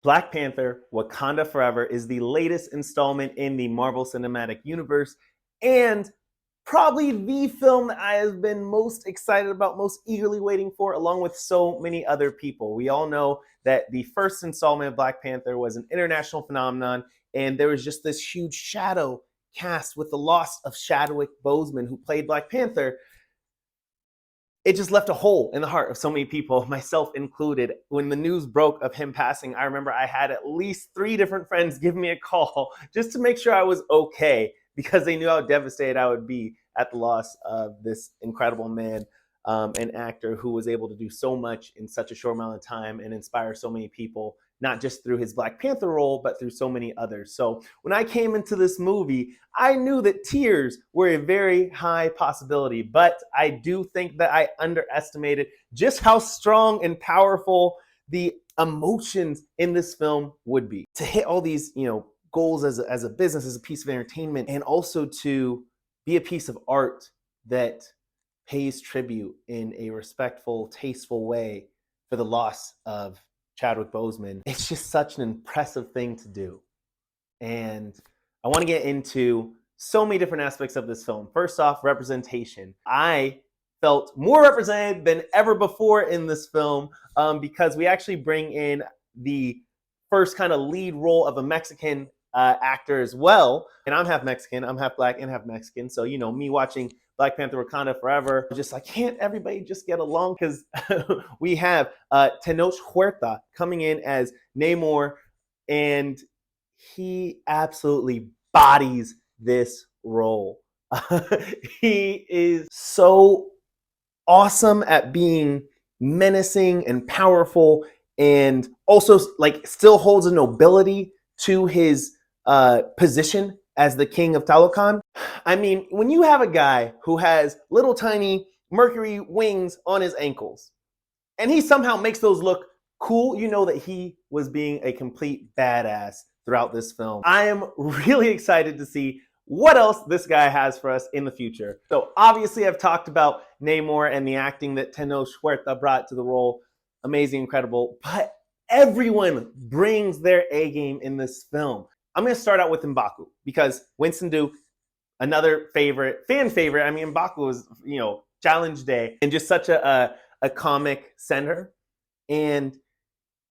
Black Panther: Wakanda Forever is the latest installment in the Marvel Cinematic Universe and probably the film that I have been most excited about, most eagerly waiting for, along with so many other people. We all know that the first installment of Black Panther was an international phenomenon, and there was just this huge shadow cast with the loss of Chadwick Boseman, who played Black Panther. It just left a hole in the heart of so many people, myself included. When the news broke of him passing, I remember I had at least 3 different friends give me a call just to make sure I was okay, because they knew how devastated I would be at the loss of this incredible man, an actor who was able to do so much in such a short amount of time and inspire so many people, not just through his Black Panther role, but through so many others. So when I came into this movie, I knew that tears were a very high possibility, but I do think that I underestimated just how strong and powerful the emotions in this film would be. To hit all these, goals as a business, as a piece of entertainment, and also to be a piece of art that pays tribute in a respectful, tasteful way for the loss of Chadwick Boseman. It's just such an impressive thing to do. And I want to get into so many different aspects of this film. First off, representation. I felt more represented than ever before in this film, because we actually bring in the first kind of lead role of a Mexican actor as well. And I'm half Mexican, I'm half Black and half Mexican. So, me watching Black Panther: Wakanda Forever, just like, can't everybody just get along? Because we have Tenoch Huerta coming in as Namor, and he absolutely bodies this role. He is so awesome at being menacing and powerful, and also like still holds a nobility to his position as the king of Talokan. I mean, when you have a guy who has little tiny Mercury wings on his ankles, and he somehow makes those look cool, you know that he was being a complete badass throughout this film. I am really excited to see what else this guy has for us in the future. So obviously I've talked about Namor and the acting that Tenoch Huerta brought to the role. Amazing, incredible, but everyone brings their A game in this film. I'm gonna start out with M'Baku, because Winston Duke, another fan favorite. I mean, M'Baku was, Challenge Day, and just such a comic center. And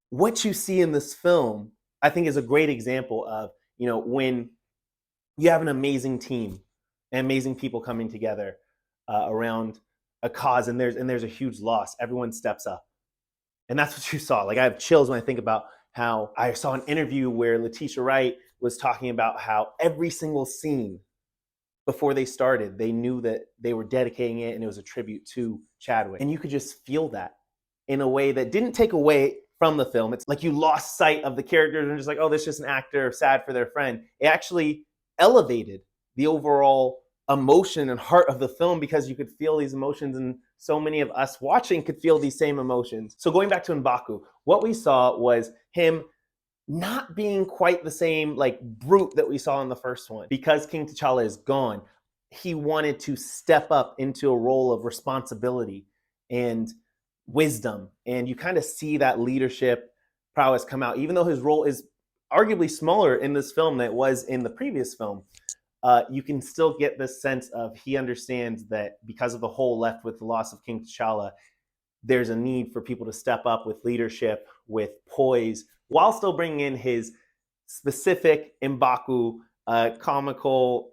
what you see in this film, I think, is a great example of, when you have an amazing team and amazing people coming together around a cause, and there's a huge loss, everyone steps up. And that's what you saw. Like, I have chills when I think about how I saw an interview where Letitia Wright was talking about how every single scene before they started, they knew that they were dedicating it and it was a tribute to Chadwick. And you could just feel that in a way that didn't take away from the film. It's like you lost sight of the characters and just like, oh, this is just an actor sad for their friend. It actually elevated the overall emotion and heart of the film, because you could feel these emotions, and so many of us watching could feel these same emotions. So going back to M'Baku, what we saw was him not being quite the same like brute that we saw in the first one. Because King T'Challa is gone, he wanted to step up into a role of responsibility and wisdom, and you kind of see that leadership prowess come out, even though his role is arguably smaller in this film than it was in the previous film. You can still get this sense of he understands that because of the hole left with the loss of King T'Challa, there's a need for people to step up with leadership, with poise, while still bringing in his specific M'Baku comical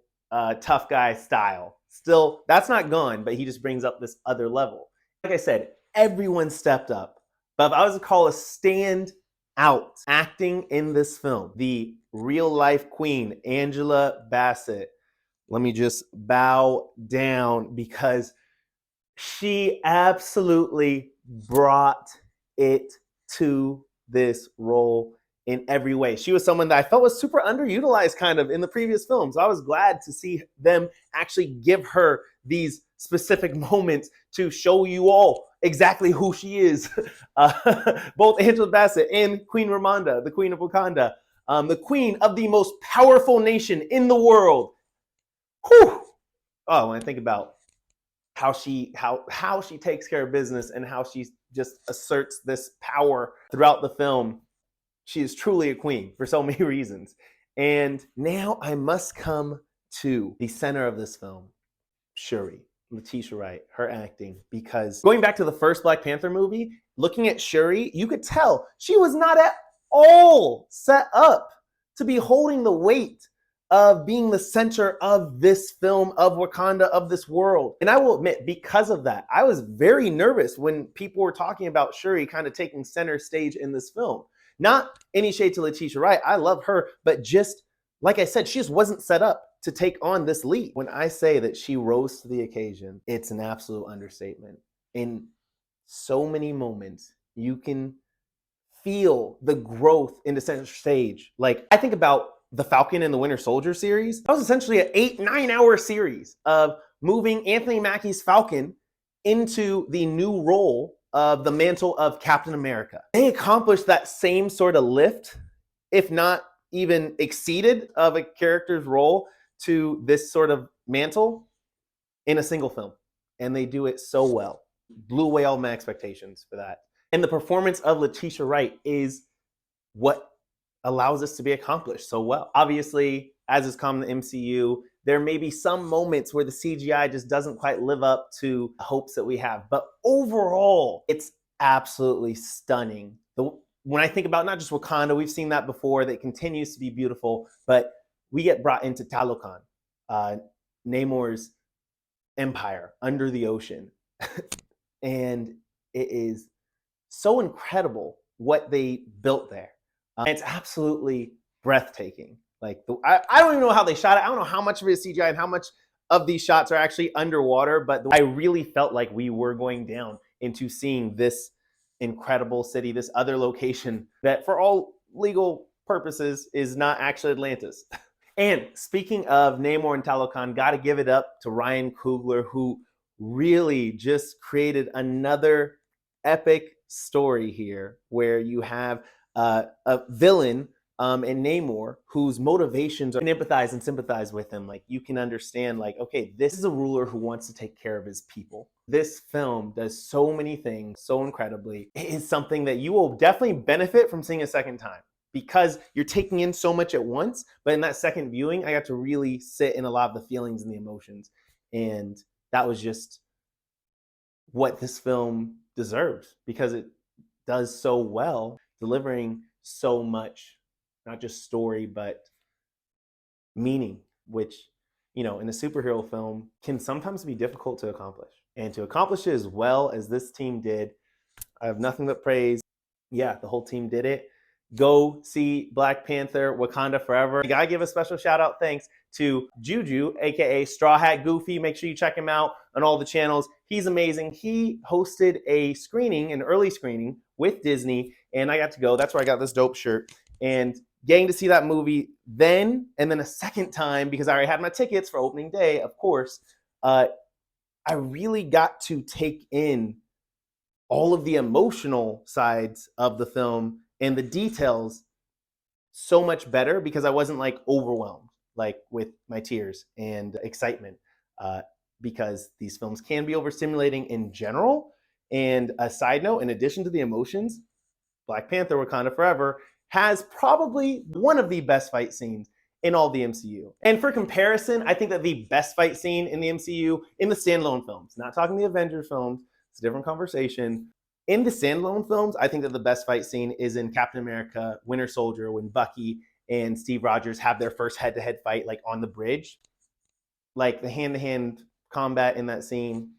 tough guy style. Still, that's not gone, but he just brings up this other level. Like I said, everyone stepped up. But if I was to call a stand out acting in this film, the real life queen, Angela Bassett, let me just bow down, because she absolutely brought it to this role in every way. She was someone that I felt was super underutilized kind of in the previous films. I was glad to see them actually give her these specific moments to show you all exactly who she is. Both Angela Bassett and Queen Ramonda, the Queen of Wakanda, the queen of the most powerful nation in the world. Whew. Oh, when I think about how she takes care of business and how she just asserts this power throughout the film, She is truly a queen for so many reasons. And now I must come to the center of this film, Shuri, Letitia Wright, her acting. Because going back to the first Black Panther movie, looking at Shuri, you could tell she was not at all set up to be holding the weight of being the center of this film, of Wakanda, of this world. And I will admit, because of that, I was very nervous when people were talking about Shuri kind of taking center stage in this film. Not any shade to Letitia Wright, I love her, but just, like I said, she just wasn't set up to take on this lead. When I say that she rose to the occasion, it's an absolute understatement. In so many moments, you can feel the growth in the center stage. Like, I think about the Falcon and the Winter Soldier series. That was essentially an 8-9 hour series of moving Anthony Mackie's Falcon into the new role of the mantle of Captain America. They accomplished that same sort of lift, if not even exceeded, of a character's role to this sort of mantle in a single film. And they do it so well. Blew away all my expectations for that. And the performance of Letitia Wright is what allows this to be accomplished so well. Obviously, as is common in the MCU, there may be some moments where the CGI just doesn't quite live up to the hopes that we have. But overall, it's absolutely stunning. When I think about not just Wakanda, we've seen that before, that continues to be beautiful, but we get brought into Talokan, Namor's empire under the ocean. And it is so incredible what they built there. It's absolutely breathtaking. Like, I don't even know how they shot it. I don't know how much of it is CGI and how much of these shots are actually underwater, but I really felt like we were going down into seeing this incredible city, this other location that for all legal purposes is not actually Atlantis. And speaking of Namor and Talokan, gotta give it up to Ryan Coogler, who really just created another epic story here where you have a villain and Namor whose motivations are, you can empathize and sympathize with him. Like, you can understand, like, okay, this is a ruler who wants to take care of his people. This film does so many things so incredibly. It is something that you will definitely benefit from seeing a second time, because you're taking in so much at once. But in that second viewing, I got to really sit in a lot of the feelings and the emotions. And that was just what this film deserves, because it does so well, delivering so much, not just story, but meaning, which, in a superhero film can sometimes be difficult to accomplish. And to accomplish it as well as this team did, I have nothing but praise. Yeah, the whole team did it. Go see Black Panther, Wakanda Forever. I gotta give a special shout out thanks to Juju, aka Straw Hat Goofy. Make sure you check him out on all the channels. He's amazing. He hosted a screening, an early screening with Disney, and I got to go. That's where I got this dope shirt. And getting to see that movie then, and then a second time, because I already had my tickets for opening day, of course, I really got to take in all of the emotional sides of the film and the details so much better, because I wasn't like overwhelmed like with my tears and excitement, because these films can be overstimulating in general. And a side note, in addition to the emotions, Black Panther Wakanda Forever has probably one of the best fight scenes in all the MCU. And for comparison, I think that the best fight scene in the MCU in the standalone films, not talking the Avengers films, it's a different conversation. In the standalone films, I think that the best fight scene is in Captain America, Winter Soldier, when Bucky and Steve Rogers have their first head-to-head fight, like on the bridge. Like the hand-to-hand combat in that scene.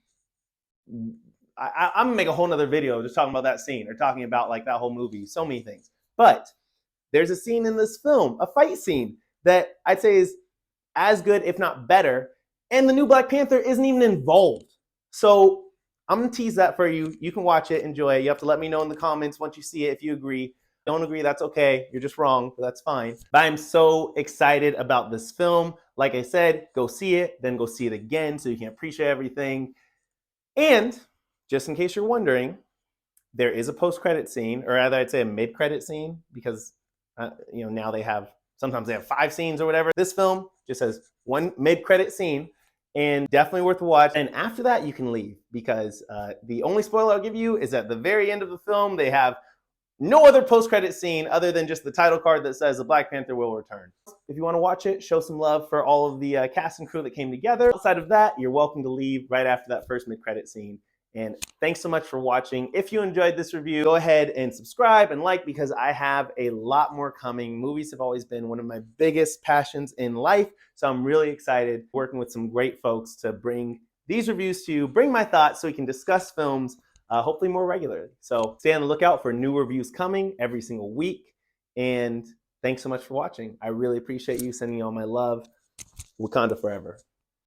I'm gonna make a whole nother video just talking about that scene, or talking about like that whole movie, so many things. But there's a scene in this film, a fight scene, that I'd say is as good, if not better, and the new Black Panther isn't even involved. So I'm gonna tease that for you. You can watch it, enjoy it. You have to let me know in the comments once you see it if you agree. Don't agree, that's okay. You're just wrong, but that's fine. But I'm so excited about this film. Like I said, go see it, then go see it again so you can appreciate everything. And just in case you're wondering, there is a post-credit scene, or rather I'd say a mid-credit scene, because now sometimes they have 5 scenes or whatever. This film just has one mid-credit scene, and definitely worth a watch. And after that, you can leave, because the only spoiler I'll give you is at the very end of the film, they have no other post-credit scene other than just the title card that says the Black Panther will return. If you want to watch it, show some love for all of the cast and crew that came together. Outside of that, you're welcome to leave right after that first mid-credit scene. And thanks so much for watching. If you enjoyed this review, go ahead and subscribe and like, because I have a lot more coming. Movies have always been one of my biggest passions in life, so I'm really excited working with some great folks to bring these reviews to you, bring my thoughts so we can discuss films hopefully more regularly. So stay on the lookout for new reviews coming every single week. And thanks so much for watching. I really appreciate you, sending you all my love. Wakanda forever.